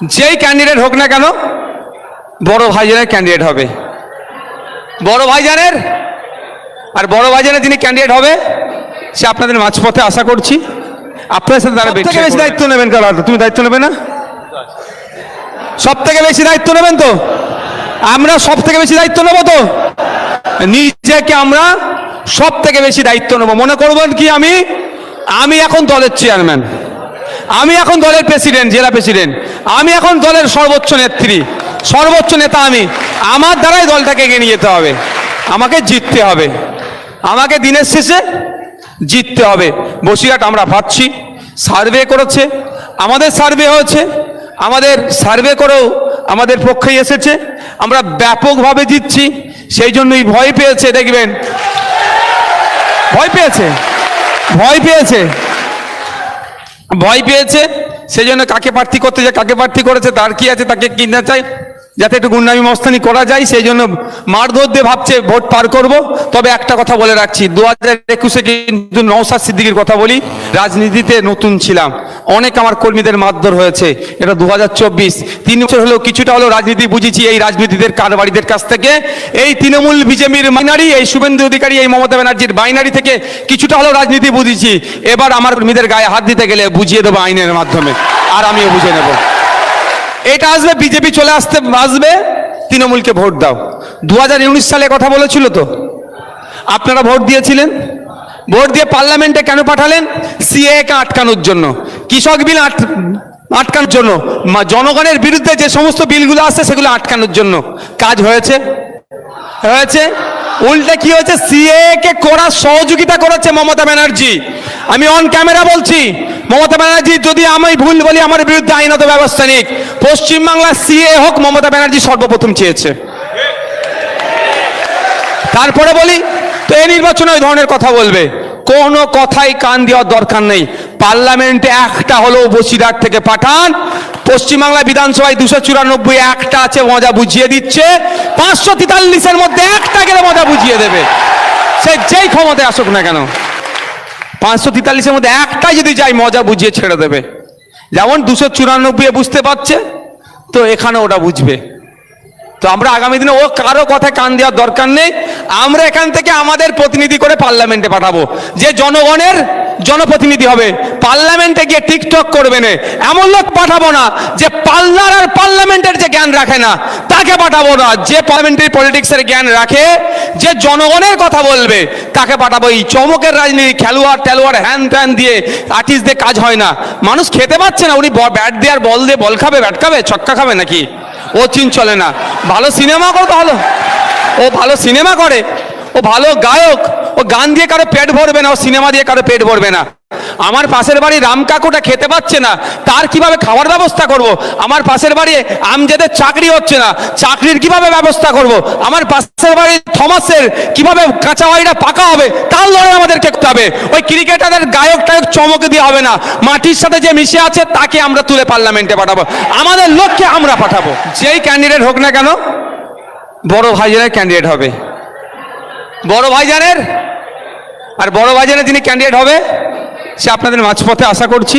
যেই ক্যান্ডিডেট হোক না কেন বড় ভাইজানের ক্যান্ডিডেট হবে, বড় ভাইজানের। আর বড় ভাইজানের যিনি ক্যান্ডিডেট হবে সে আপনাদের মাঝপথে আশা করছি আপনাদের সাথে তারা থেকে বেশি দায়িত্ব নেবেন। কারণ তুমি দায়িত্ব নেবে না? সব থেকে বেশি দায়িত্ব নেবেন তো? আমরা সব থেকে বেশি দায়িত্ব নেব তো? নিজেকে আমরা সব থেকে বেশি দায়িত্ব নেব। মনে করবেন কি আমি এখন দলের চেয়ারম্যান, আমি এখন দলের প্রেসিডেন্ট, জেলা প্রেসিডেন্ট, আমি এখন দলের সর্বোচ্চ নেত্রী, সর্বোচ্চ নেতা আমি। আমার দ্বারাই দলটাকে এগিয়ে নিয়ে যেতে হবে, আমাকে জিততে হবে, আমাকে দিনের শেষে জিততে হবে। বসিরহাট আমরা ভাবছি, সার্ভে করেছে, আমাদের সার্ভে হয়েছে, আমাদের সার্ভে করেও আমাদের পক্ষেই এসেছে, আমরা ব্যাপকভাবে জিতছি। সেই জন্যই ভয় পেয়েছে, দেখবেন ভয় পেয়েছে, ভয় পেয়েছে, ভয় পেয়েছে। সেই জন্য কাকে প্রার্থী করতে যায়, কাকে প্রার্থী করেছে, তার কি আছে, তাকে কিনতে চাই, যাতে একটু গুন্ডামি মস্তানি করা যায়। সেই জন্য মারধর দিয়ে ভাবছে ভোট পার করব। তবে একটা কথা বলে রাখছি, 2021-এ কিন্তু নওশাদ সিদ্দিকীর কথা বলি, রাজনীতিতে নতুন ছিলাম, অনেক আমার কর্মীদের মারধর হয়েছে। এটা 2024, 3 বছর হলেও কিছুটা হলেও রাজনীতি বুঝেছি এই রাজনীতিদের কারবারিদের কাছ থেকে। এই তৃণমূল বিজেপির বাইনারি, এই শুভেন্দু অধিকারী, এই মমতা ব্যানার্জির বাইনারি থেকে কিছুটা হলেও রাজনীতি বুঝেছি। এবার আমার কর্মীদের গায়ে হাত দিতে গেলে বুঝিয়ে দেবো আইনের মাধ্যমে, আর আমিও বুঝে নেব। এটা আসবে, বিজেপি চলে আসবে, তৃণমূলকে ভোট দাও। 2019 সালে কথা বলেছিল তো, আপনারা ভোট দিয়েছিলেন। ভোট দিয়ে পার্লামেন্টে কেন পাঠালেন? সিএকে আটকানোর জন্য, কৃষক বিল আটকানোর জন্য, জনগণের বিরুদ্ধে যে সমস্ত বিলগুলো আসছে সেগুলো আটকানোর জন্য। কাজ হয়েছে? হয়েছে? উল্টে কি হয়েছে? সিএকে করার সহযোগিতা করেছে মমতা ব্যানার্জি। আমি অন ক্যামেরা বলছি, মমতা ব্যানার্জি যদি আমি ভুল বলি আমার বিরুদ্ধে আইনত ব্যবস্থা নিক। পশ্চিমবাংলা সিএ হোক মমতা ব্যানার্জি সর্বপ্রথম চেয়েছে। তারপরে বলি তো এই নির্বাচনে ওই ধরনের কথা বলবে, কোনো কথাই কান দেওয়ার দরকার নেই। পার্লামেন্টে একটা হলেও বসিরহাট থেকে পাঠান। পশ্চিমবাংলা বিধানসভায় 294 একটা আছে, মজা বুঝিয়ে দিচ্ছে। 543-এর মধ্যে একটা গেলে মজা বুঝিয়ে দেবে, সে যেই ক্ষমতায় আসুক না কেন। 543-এর মধ্যে একটাই যদি যায় মজা বুঝিয়ে ছেড়ে দেবে। যেমন 294 বুঝতে পারছে, তো এখানে ওটা বুঝবে। তো আমরা আগামী দিনে ও কারো কথায় কান দেওয়ার দরকার নেই। আমরা এখান থেকে আমাদের প্রতিনিধি করে পার্লামেন্টে পাঠাবো, যে জনগণের জনপ্রতিনিধি হবে। পার্লামেন্টে গিয়ে টিকটক করবে না এমন লোক পাঠাবো না, যে পার্লার আর পার্লামেন্টের যে জ্ঞান রাখে না তাকে পাঠাবো না। যে পার্লামেন্টারি পলিটিক্সের জ্ঞান রাখে, যে জনগণের কথা বলবে তাকে পাঠাবো। এই চমকের রাজনীতি, খেলোয়াড় টেলোয়াড় হ্যান ত্যান দিয়ে, আর্টিস্ট দিয়ে কাজ হয় না। মানুষ খেতে পাচ্ছে না, উনি ব্যাট দিয়ে আর বল দিয়ে বল খাবে, ব্যাট খাবে, ছক্কা খাবে নাকি? ও চিন চলে না। ভালো সিনেমা করো তাহলে, ও ভালো সিনেমা করে, ও ভালো গায়ক, ও গান দিয়ে কারো পেট ভরবে না, ও সিনেমা দিয়ে কারো পেট ভরবে না। আমার পাশের বাড়ি রাম কাকুটা খেতে পাচ্ছে না, তার কিভাবে খাওয়ার ব্যবস্থা করব। আমার পাশের বাড়ি আমজেদের চাকরি হচ্ছে না, চাকরির কিভাবে ব্যবস্থা করব। আমার পাশের বাড়ি থমাসের কিভাবে কাঁচা বাড়িটা পাকা হবে তার লড়াই আমাদেরকে করতে হবে। ওই ক্রিকেটারদের গায়ক টায়ক চমকে দিয়ে হবে না। মাটির সাথে যে মিশে আছে তাকে আমরা তুলে পার্লামেন্টে পাঠাবো, আমাদের লক্ষ্যে আমরা পাঠাবো। যেই ক্যান্ডিডেট হোক না কেন বড় ভাইজানের ক্যান্ডিডেট হবে, বড় ভাইজানের। আর বড় ভাইজানের যিনি ক্যান্ডিডেট হবে সে আপনাদের মাঝপথে আশা করছি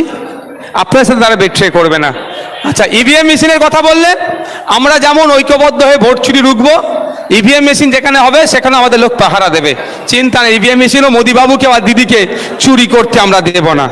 আপনাদের সাথে তারা বেট্রে করবে না। আচ্ছা, ইভিএম মেশিনের কথা বললেন, আমরা যেমন ঐক্যবদ্ধ হয়ে ভোট চুরি রুখবো, ইভিএম মেশিন যেখানে হবে সেখানে আমাদের লোক পাহারা দেবে। চিন্তা নেই, ইভিএম মেশিনও মোদিবাবুকে আর দিদিকে চুরি করতে আমরা দেব না।